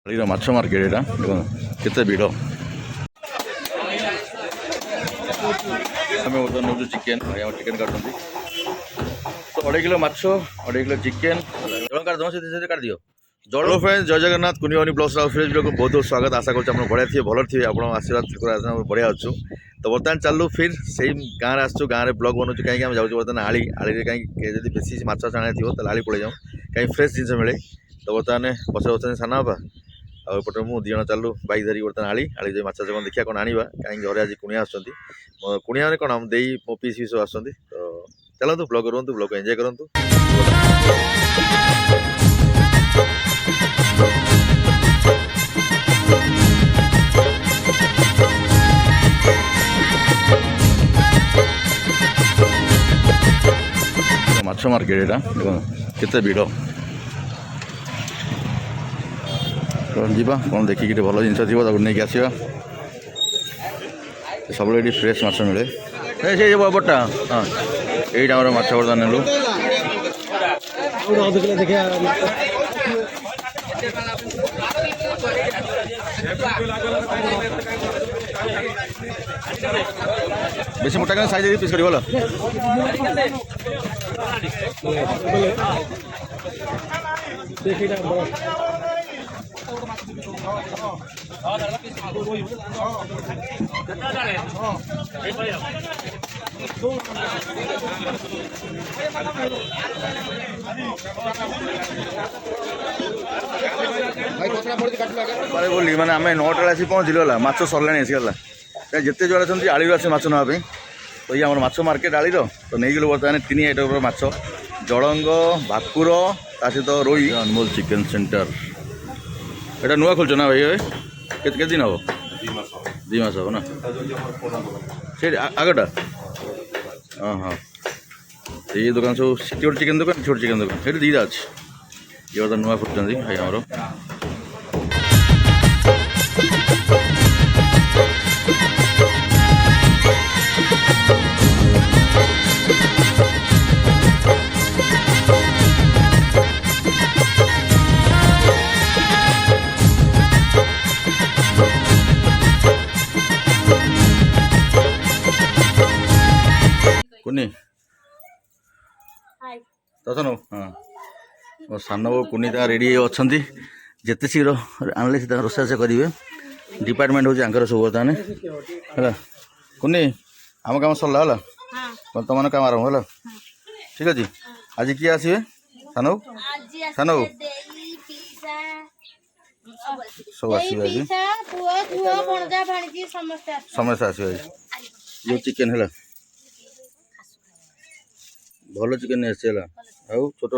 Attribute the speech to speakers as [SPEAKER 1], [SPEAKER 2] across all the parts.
[SPEAKER 1] ମାଛ ମାର୍କେଟ ଏଇଟା ଦେଖନ୍ତୁ କେତେ ଭିଡ଼। ଆମେ ବର୍ତ୍ତମାନ ନେଉଛୁ ଚିକେନ୍। ଭାଇ ଆମର ଚିକେନ୍ କାଟୁଛନ୍ତି। 2.5 କିଲୋ ମାଛ, 2.5 କିଲୋ ଚିକେନ୍। ଜଳ କାଟିଦେବ ସେଥିରେ କାଟିଦିଅ। ଜଳ ଫ୍ରେଣ୍ଡ ଜୟ ଜଗନ୍ନାଥ କୁନିବାନି ବ୍ଲଗ୍ସ ଆଉ ଫ୍ରେଣ୍ଡ ବ୍ଲଗ୍କୁ ବହୁତ ବହୁତ ସ୍ୱାଗତ। ଆଶା କରୁଛି ଆପଣ ବଢ଼ିଆ ଥିବେ, ଭଲ ଥିବେ। ଆପଣ ଆଶୀର୍ବାଦ ବଢ଼ିଆ ଅଛୁ। ତ ବର୍ତ୍ତମାନ ଚାଲୁ ଫିର୍ ସେଇ ଗାଁରେ ଆସିଛୁ, ଗାଁରେ ବ୍ଲଗ୍ ବନାଉଛୁ। କାହିଁକି ଆମେ ଯାଉଛୁ ବର୍ତ୍ତମାନ ଆଳିରେ କାହିଁକି ଯଦି ବେଶୀ ମାଛ ଆଣିବାର ଥିବ ତାହେଲେ ଆଳି ପଳେଇ ଯାଉ, କାହିଁକି ଫ୍ରେଶ୍ ଜିନିଷ ମିଳେ। ତ ବର୍ତ୍ତମାନ ପଛରେ ଅଛନ୍ତି ସାନ ବାପା ଆଉ ଏପଟେ ମୁଁ 2 ଜଣ ଚାଲୁ ବାଇକ୍ ଧରିକି ବର୍ତ୍ତମାନ ଆଳି ଯାଇ ମାଛ କ'ଣ ଦେଖିବା କ'ଣ ଆଣିବା। କାହିଁକି ଘରେ ଆଜି କୁଣିଆ ଆସୁଛନ୍ତି। କୁଣିଆରେ କ'ଣ ଆମ ଦେଇ ମୋ ପିସ୍ ସବୁ ଆସୁଛନ୍ତି। ତ ଚାଲନ୍ତୁ ବ୍ଲଗ୍ ରୁହନ୍ତୁ, ବ୍ଲଗ୍ ଏନ୍ଜୟ କରନ୍ତୁ। ମାଛ ମାର୍କେଟ ଏଇଟା ଦେଖନ୍ତୁ କେତେ ଭିଡ଼। ଯିବା କ'ଣ ଦେଖିକି ଟିକେ ଭଲ ଜିନିଷ ଥିବ ତାକୁ ନେଇକି ଆସିବା। ସବୁବେଳେ ଏଠି ଫ୍ରେଶ୍ ମାଛ ମିଳେ। ସେଇ ବଟା ହଁ ଏଇଟା ଆମର ମାଛ ବର୍ତ୍ତମାନ ନେଲୁ। বেশি মোটা কেন সাইজ পিস করি বলো। बोली मैंने आम 9टा आसी पहुँचलु है माछ सरला आसीगला जिते जुआड़े अछंती आलू आसे माछ नापी। तो ये आम माछ मार्केट आलीर तो नहीं गलु बर्तमान 3 आइटम माछ जड़ंग भाकुर ता सहित रोई। अनमोल चिकेन सेंटर एटा नुआ खोलछ ना भाई के दिन हम 2 मास हम ना से आगटा हाँ हाँ ये दुकान सब छोट चिकेन दुकान छोट चिकेन दुकान से दीटा अच्छे ये बता नुआ खोलुँच भाई आमर। कुनी तनु हाँ मो सान बो कुनी रेडी अच्छा जिते शीघ्र आनले रोषाश करेंगे डिपार्टमेंट हूँ सब बर्तमान है। कुनी आम कम सरला है तुम मैंने कम आरम्भ है ठीक अच्छे। आज किए आसवे सानू सानू सब आसवे आज समस्त आसवे ये चिकेन है भल चिकेन नहीं आसला आउ छोट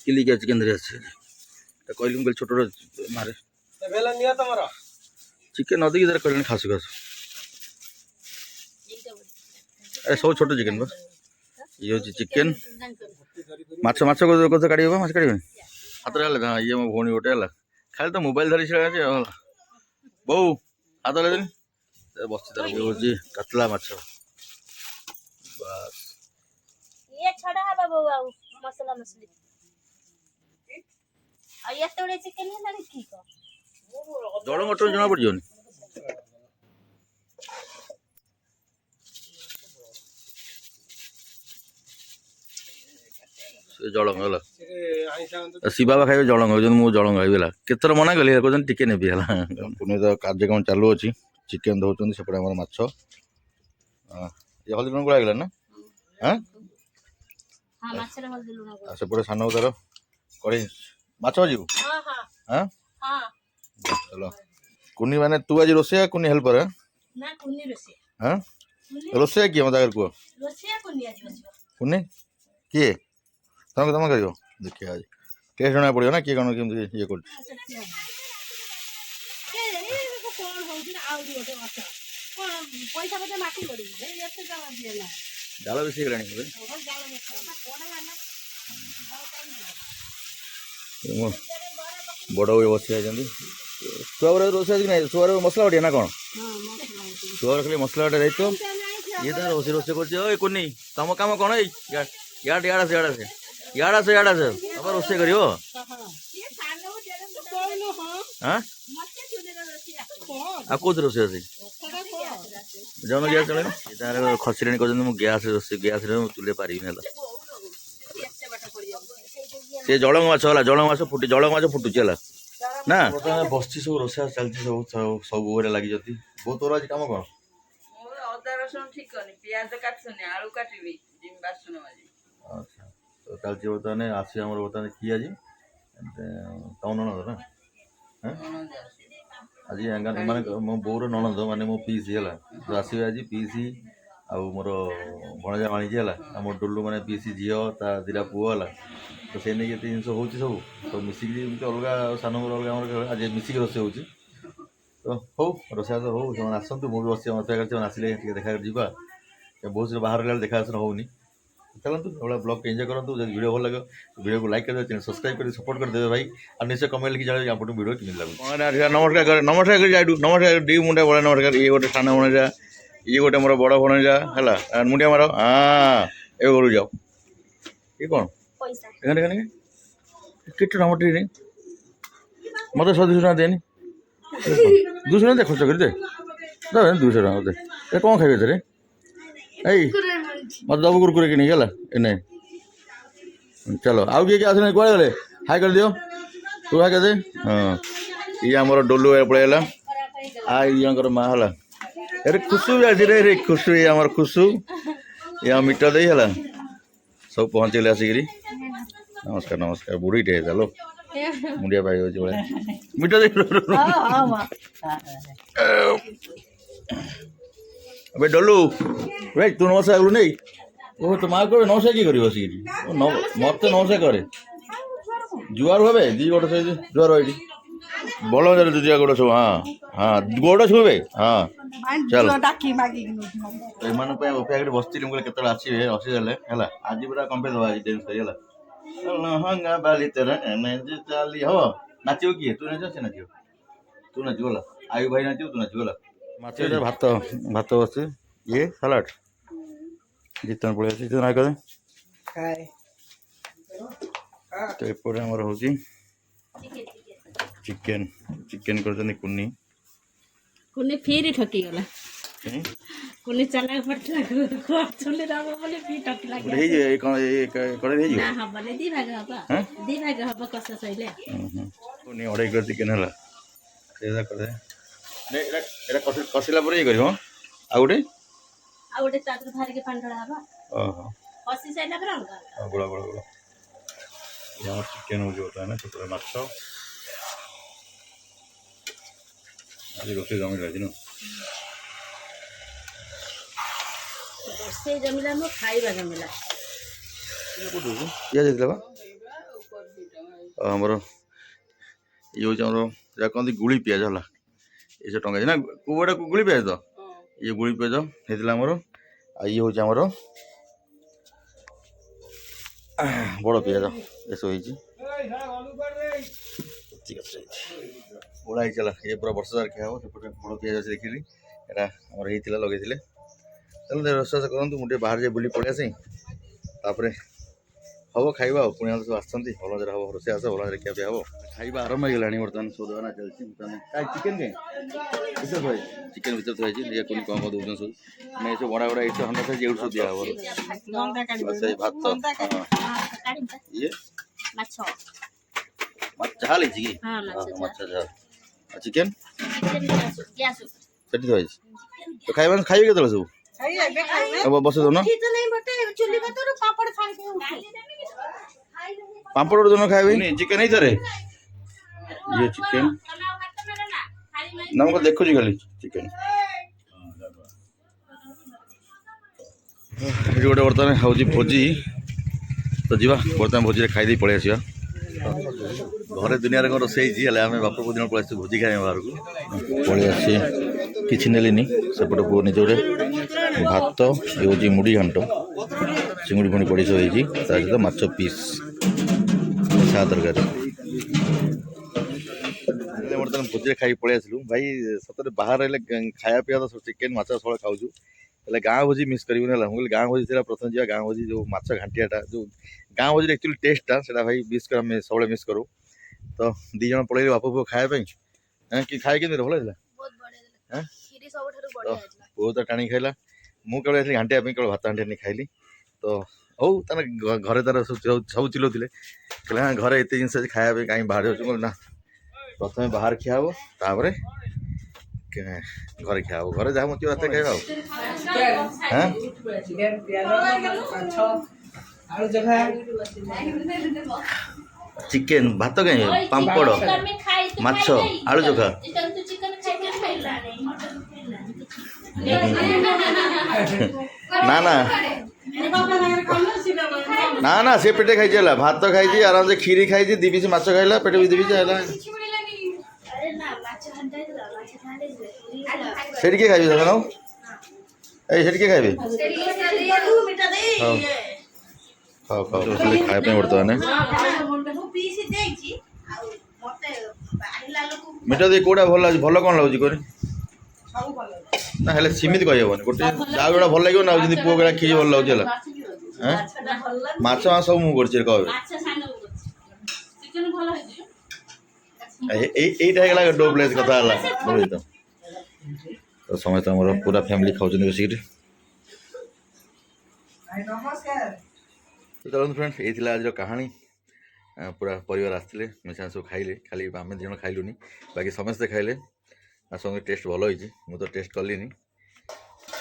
[SPEAKER 1] किलिकिया चिकेन धरी आस कहली मुझे छोट मारे चिकेन नदी कहले खासु खासु अरे सब छोट चिकेन बस ये हूँ चिकेन माछ माछ कत काट माछ काटे हाथ हाँ ये मो भौणी गोटे है खाली तो मोबाइल धरी छड़ा बो हाथ लगे बस हूँ कातला माछ बस
[SPEAKER 2] ये छड़ा है बाबू आउ मसाला मछली आ ये तोड़े चिकन है ना की को
[SPEAKER 1] जड़ मटन जना पड़ जोनी से जलंग हला शिवा खाइबे जलंग हो मु जलंग खाइबेला केतर मना गली कहन टिके नेबी हला पुणे तो कार्यक्रम चालू अछि चिकेन दउचन सेपटे हमर माछ ये हल्दी लुण गुला गेला ना हां सेपटे सान तार कड़े माछ भाजी हाँ चलो कुनी माने तू आज रोसे कुनी हेल्पर हाँ रोसे किए मत आगर कह कुनी किए तुम तुम कर देखिए आज टेस्ट जाना पड़ो ना किए कौन केमती ये कर जाल बेसी गलानी बड़ हुए बस छुआ रोसे कि ना छुआ मसला बटिया ना कौन छुआ खाली मसला बटे रही तो ये तो रोसे रोसे कर कुनी तुम कम कौन इाड़े रोसे कर हाँ ଆଉ କୋଉଥିରେ ରୋଷେଇ ଅଛି ଯାଉନ ଗ୍ୟାସ୍ ଚଳେଇବ ତାହେଲେ ଖସିଲେଣି କହୁଛନ୍ତି ମୁଁ ଗ୍ୟାସ୍ ରୋଷେଇ ଗ୍ୟାସ୍ରେ ମୁଁ ଚୁଲିରେ ପାରିବିନି ହେଲା ସେ ଜଳଙ୍ଗ ମାଛ ହେଲା ଜଳଙ୍ଗ ମାଛ ଫୁଟୁଛି ହେଲା ନା ବର୍ତ୍ତମାନ ବସିଛି ସବୁ ରୋଷେଇ ଚାଲିଛି ସବୁ ଘରେ ଲାଗିଛନ୍ତି ବହୁତ ତୋର ଆଜି କାମ କଣ
[SPEAKER 3] ଅଦା ରସୁଣ ଠିକ କରିନି ପିଆଜ କାଟୁନି ଆଳୁ କାଟିବି ଜିମ୍ ବାସନ ମାଜି
[SPEAKER 1] ଆଚ୍ଛା ତ ଚାଲିଛି ବର୍ତ୍ତମାନ ଆସିବ ଆମର ବର୍ତ୍ତମାନ କିଏ ଆଜି ତମ ନଣନ୍ଦ ନା ଆଜି ମାନେ ମୋ ବୋଉର ନଣନ୍ଦ ମାନେ ମୋ ପିଇସି ହେଲା ତ ଆସିବେ ଆଜି ପିଇସି ଆଉ ମୋର ଭଣଜା ଭାଣିଜି ହେଲା ଆଉ ମୋ ଡୁଲୁ ମାନେ ପିଇସି ଝିଅ ତା ଦିଟା ପୁଅ ହେଲା ତ ସେ ନେଇକି ଏତେ ଜିନିଷ ହେଉଛି ସବୁ ମିଶିକି ଏମିତି ଅଲଗା ସାନ ମୋର ଅଲଗା ଆମର ଆଜି ମିଶିକି ରୋଷେଇ ହେଉଛି ତ ହଉ ରୋଷେଇ ହଉ ସେମାନେ ଆସନ୍ତୁ ମୁଁ ବି ବସି ଅପେକ୍ଷା କରିଛି ସେମାନେ ଆସିଲେ ଟିକେ ଦେଖା ଯିବା ବହୁତ ଦିନ ବାହାର ରହିଲା ଦେଖା ଦର୍ଶନ ହେଉନି ଚାଲନ୍ତୁ ଏଭଳିଆ ବ୍ଲଗ୍କୁ ଏନ୍ଜୟ କରନ୍ତୁ ଯଦି ଭିଡ଼ିଓ ଭଲ ଲାଗିବ ଭିଡ଼ିଓକୁ ଲାଇକ୍ କରିଦେବେ ଚ୍ୟାନେଲ୍ ସବସ୍କ୍ରାଇବ୍ କରି ସପୋର୍ଟ କରିଦେବେ ଭାଇ ଆଉ ନିଶ୍ଚୟ କମେଣ୍ଟ ଲିଖି ଜାଣିବେ ଆପଣଙ୍କୁ ଭିଡ଼ିଓ କେମିତି ଲାଗୁଛି ନମସ୍କାର କରି ଯାଇଠୁ ନମସ୍କାର ଡି ମୁଣ୍ଡା ବଡ଼ ନମସ୍କାର ଇଏ ଗୋଟେ ସାନ ଭଣଜା ଇଏ ଗୋଟେ ମୋର ବଡ଼ ଭଣଜା ହେଲା ମୁଣ୍ଡିଆ ମାର ଏବେ ଘରକୁ ଯାଅ ଇଏ କ'ଣ
[SPEAKER 2] ପଇସା
[SPEAKER 1] ଏখানে କେତେ ଟଙ୍କା ଟିକେ ମୋତେ 100-200 ଟଙ୍କା ଦେନି 200 ଟଙ୍କା ଦେ ଖର୍ଚ୍ଚ କରି ଦେ 200 ଟଙ୍କା ଦେ ଏ କ'ଣ ଖାଇବେ ଏଥିରେ ଏଇ ମୋତେ ଦବୁ କୁରକୁରେ କିଣିକି ହେଲା ଏନେ ଚାଲ ଆଉ କିଏ କିଏ ଆସିଲେ କୁଆଡ଼େ ଗଲେ ହାଇ କରିଦିଅ ତୁ ହାଇ କରିଦେ ହଁ ଇଏ ଆମର ଡୋଲୁ ପଳେଇଗଲା ଇଏଙ୍କର ମା ହେଲା ଏରେ ଖୁସୁ ବି ଅଛି ରେ ଖୁସୁ ଇଏ ଆମର ଖୁସୁ ଇଏ ଆମ ମିଟର ଦେଇ ହେଲା ସବୁ ପହଞ୍ଚିଗଲେ ଆସିକିରି ନମସ୍କାର ବୁଢ଼ୀଟେ ଚାଲ ମୁଣ୍ଡିଆ ପାଇ ଯାଉଛି ଭଳିଆ ମିଟର ଦେଇ ଏବେ ଡଲୁ ଭାଇ ତୁ ନମସ୍କାର କଲୁ ନେଇ ଓ ତୋ ମା କହିବେ ନମସ୍କାର କିଏ କରିବ ଆସିକିରି ମୋତେ ନମସ୍କାର କରେ ଜୁଆର ହେବେ ଦୁଇ ଗୋଡ଼ ସେ ଜୁଆର ଏଇଠି ଭଲ ଦୁଇଟା ଗୋଡ଼ ସବୁ ଗୋଡ଼ ଛୁଇଁବେ ଚାଲ ଏମାନଙ୍କ ପାଇଁ ଅପେକ୍ଷା ବସିଥିଲି ମୁଁ କହିଲି କେତେବେଳେ ଆସିବେ ଆସିଦେଲେ ହେଲା ଆଜି ପୁରା କମ୍ପେଇ ଦେବା ଆଜି ଡ୍ୟାନ୍ସ କରି ହେଲା ବାଲି ତେରା ଚାଲି ହବ ନାଚିବ କିଏ ତୁ ନାଚିବ ସେ ନାଚିବ ତୁ ନାଚିବ ହେଲା ଆୟୁ ଭାଇ ନାଚିବ ତୁ ନାଚିବ ହେଲା ମାଛ ଭାତ ବସି ଇଏ ସାଲାଡ଼ ଜିତନ ପଳେଇ ଆସିଛି ଜିତନ ଆଗ ତ ଏପଟେ ଆମର ହେଉଛି ଚିକେନ କରିଛନ୍ତି କୁନି
[SPEAKER 2] ଫିରି ଠକିଗଲା କୁନି ଚାଲାକ ପଡ଼ିଥିଲା ଚୁଲିରେ ହବ ବୋଲି ଫିରି ଠକିଲା
[SPEAKER 1] ହେଇଯିବ କଡ଼େଇ ହେଇଯିବ
[SPEAKER 2] ହବନି ଦି ଭାଗ ହବ କଷା ସଇଲେ
[SPEAKER 1] କୁନି ଅଢ଼େଇ କିଲୋ ଚିକେନ ହେଲା ଏଇଟା କଷିଲା ପରେ ଇଏ କରିବ ଆଉ ଗୋଟେ
[SPEAKER 2] ତା ଦେହରେ ଧରିକି ପାଣି ଢଳା ହବ କଷି ସାଇଲା ପରେ ଅଲଗା
[SPEAKER 1] ଗୋଳା ଆମର ଚିକେନ ହେଉଛି ବର୍ତ୍ତମାନ ସେପଟେ ମାଛ ଆଜି ରୋଷେଇ ଜମିଲା ଆଜି
[SPEAKER 2] ରୋଷେଇ ଜମିଲା ମୋ ଖାଇବା ଜମିଲା
[SPEAKER 1] ପିଆଜ ହେଇଥିଲା ବା ଆମର ଇଏ ହେଉଛି ଆମର ଯାହା କହନ୍ତି ଗୁଳି ପିଆଜ ହେଲା ଏସବୁ ଟଙ୍କା ଅଛି ନା କୋଉଟା ଗୁଳି ପିଆଜ ତ ଇଏ ଗୁଳି ପିଆଜ ହେଇଥିଲା ଆମର ଆଉ ଇଏ ହେଉଛି ଆମର ବଡ଼ ପିଆଜ ଏସବୁ ହେଇଛି ବଡ଼ା ହେଇଛି ହେଲା ଇଏ ପୁରା ବର୍ଷ ସାରା ଖିଆ ହେବ ସେପଟେ ବଡ଼ ପିଆଜ ଅଛି ଦେଖିଲି ଏଇଟା ଆମର ହେଇଥିଲା ଲଗେଇଥିଲେ ତାହେଲେ ରୋଷେଇ କରନ୍ତୁ ମୁଁ ଟିକେ ବାହାରେ ଯାଇ ବୁଲି ପଳେଇ ଆସେ ତାପରେ ହବ ଖାଇବା ଆଉ ପୁଣି ସବୁ ଆସୁଛନ୍ତି ଭଲରେ ହବ ରୋଷେଇ ଆସ ଭଲରେ ଖିଆ ପିଆ ହବ ଖାଇବା ଆରମ୍ଭ ହେଇଗଲାଣି ବର୍ତ୍ତମାନ ସୋଦନା ଚାଲିଛି ଚିକେନ ଚିକେନ ଭିତରେ ଥୁଆହେଇଛି ଇଏ କ'ଣ ଦେଉଛନ୍ତି ସବୁ ମାନେ ଏସବୁ ବଡ଼ା ହେଇଛି ହଣ୍ଡା ଥାଇଛି ଏଇଠୁ ସବୁ ଦିଆହବ ସେଇ ଭାତ ଇଏ
[SPEAKER 2] ମାଛ
[SPEAKER 1] ଝାଲ ହେଇଛି କି ମାଛ ଝାଲ ଚିକେନ ସେଠି ଥୁଆହେଇଛି ତ ଖାଇବେ କେତେବେଳେ ସବୁ ବସେଇ ଦଉନ ପାମ୍ପଡ଼ ଗୋଟେ ଦିନ ଖାଇବେ ଚିକେନ ହେଇଥରେ ଇଏ ଚିକେନ ନା ମୁଁ ଦେଖୁଛି ଖାଲି ଚିକେନ ଏଠି ଗୋଟେ ବର୍ତ୍ତମାନ ହେଉଛି ଭୋଜି ତ ଯିବା ବର୍ତ୍ତମାନ ଭୋଜିରେ ଖାଇଦେଇ ପଳେଇ ଆସିବା ଘରେ ଦୁନିଆରେ କ'ଣ ରୋଷେଇ ହେଇଛି ହେଲେ ଆମେ ବାପ ଦିନ ପଳେଇ ଆସିଛୁ ଭୋଜି ଖାଇବା ବାହାରକୁ ପଳେଇ ଆସିଛି କିଛି ନେଲିନି ସେପଟେ ପୁଅ ନିଜରେ ଭାତ ଏ ହେଉଛି ମୁଢ଼ି ଘାଣ୍ଟ ଚିଙ୍ଗୁଡ଼ି ଫୁଣି ପଡ଼ି ସବୁ ହେଇଛି ତା ସହିତ ମାଛ ପିସ୍ ସା ତରକାରୀ ବର୍ତ୍ତମାନ ଭୋଜିରେ ଖାଇକି ପଳେଇ ଆସିଲୁ ଭାଇ ସତରେ ବାହାରେ ରହିଲେ ଖାଇବା ପିଇବା ତ ଚିକେନ ମାଛ ସବୁବେଳେ ଖାଉଛୁ ହେଲେ ଗାଁ ଭୋଜି ମିସ୍ କରିବୁନି ହେଲା ମୁଁ କହିଲି ଗାଁ ଭୋଜି ଥିଲା ପ୍ରଥମେ ଯିବା ଗାଁ ଭୋଜି ଯେଉଁ ମାଛ ଘାଣ୍ଟିଆଟା ଯେଉଁ ଗାଁ ଭୋଜିର ଆକ୍ଚୁଆଲି ଟେଷ୍ଟଟା ସେଇଟା ଭାଇ ଆମେ ସବୁବେଳେ ମିସ୍ କରୁ ତ ଦୁଇ ଜଣ ପଳେଇଲେ ବାପ ପୁଅ ଖାଇବା ପାଇଁ हैं कि खाए कि भल है
[SPEAKER 4] बहुत बढ़िया
[SPEAKER 1] हैं
[SPEAKER 4] କ୍ଷୀରି ସବୁଠାରୁ
[SPEAKER 1] तो
[SPEAKER 4] ବଢିଆ ହେଇଥିଲା
[SPEAKER 1] पुओ तो टाणी खाइला मु केवल एथि घांटिया केवल भात हांडिया नहीं खाइली तो हौ तार घरे तार सब चिल्लाउथिले कहले हाँ घरे एत जिन खाया कहीं बाहर जाऊँ ना प्रथम बाहर खिया हे तापर घरे खिया हे घरे जहाँ मत रात खाଇବା हाँ
[SPEAKER 3] ଚିକେନ ପିଆଜ ମାଛ ଆଳୁ ଚୋଖା
[SPEAKER 1] चिकेन भात कहीं पापड़ माछ आलू चोखा ना ना ना ना से पेटे खाई भात खाई आराम से खीरी खाई दी पीस माछ खाइला पेटे भी दी पीस है
[SPEAKER 4] अरे ना ମାଛ ହାଣ୍ଡା ହେଇଥିଲା ମାଛ ହାଣ୍ଡା ହେଇଥିଲା
[SPEAKER 1] सेठ किए खाइबे देखो ए सेठ किए खाइबे खाओ खाओ उसले खाए पे वर्तमान मिठा दे कोडा भल भल कोन लागुची कोनी ना हेले सीमित कहि हेबनी गोटे जा गोडा भल लागियो ना जदी पुओ गडा खीरी भल लागुची हला हैं माछ माछ सब मु करछि कहबे এইটা গেলা ডো প্লেস কথা হলা বুঝলি তো তো সমস্ত আমার পুরা ফ্যামিলি খাওছেন বসিকি
[SPEAKER 3] ନମସ୍କାର
[SPEAKER 1] तो चलो फ्रेंड्स ये आज कहानी पूरा परिवार आसते मिसा सब खाइले खाली आम दिज खाइलुनि बाकी समस्ते खाइले समस्त टेस्ट भल होती मुझे तो टेस्ट कली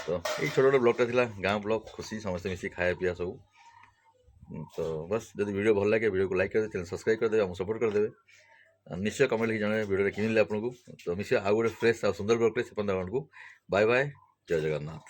[SPEAKER 1] तो ये छोट छोट ब्लॉगटा था गाँव ब्लॉग खुशी समस्ते मिसी खाया पिया सब तो बस जब वीडियो भल लगे वीडियो को लाइक कर चैनल सब्सक्राइब करदे आम सपोर्ट करदे निश्चय कमेंट लिखि जन वीडियो केमी आपको तो मिसे आउ गोटे फ्रेश आ सुंदर ब्लॉग से आपको बाय बाय जय जगन्नाथ।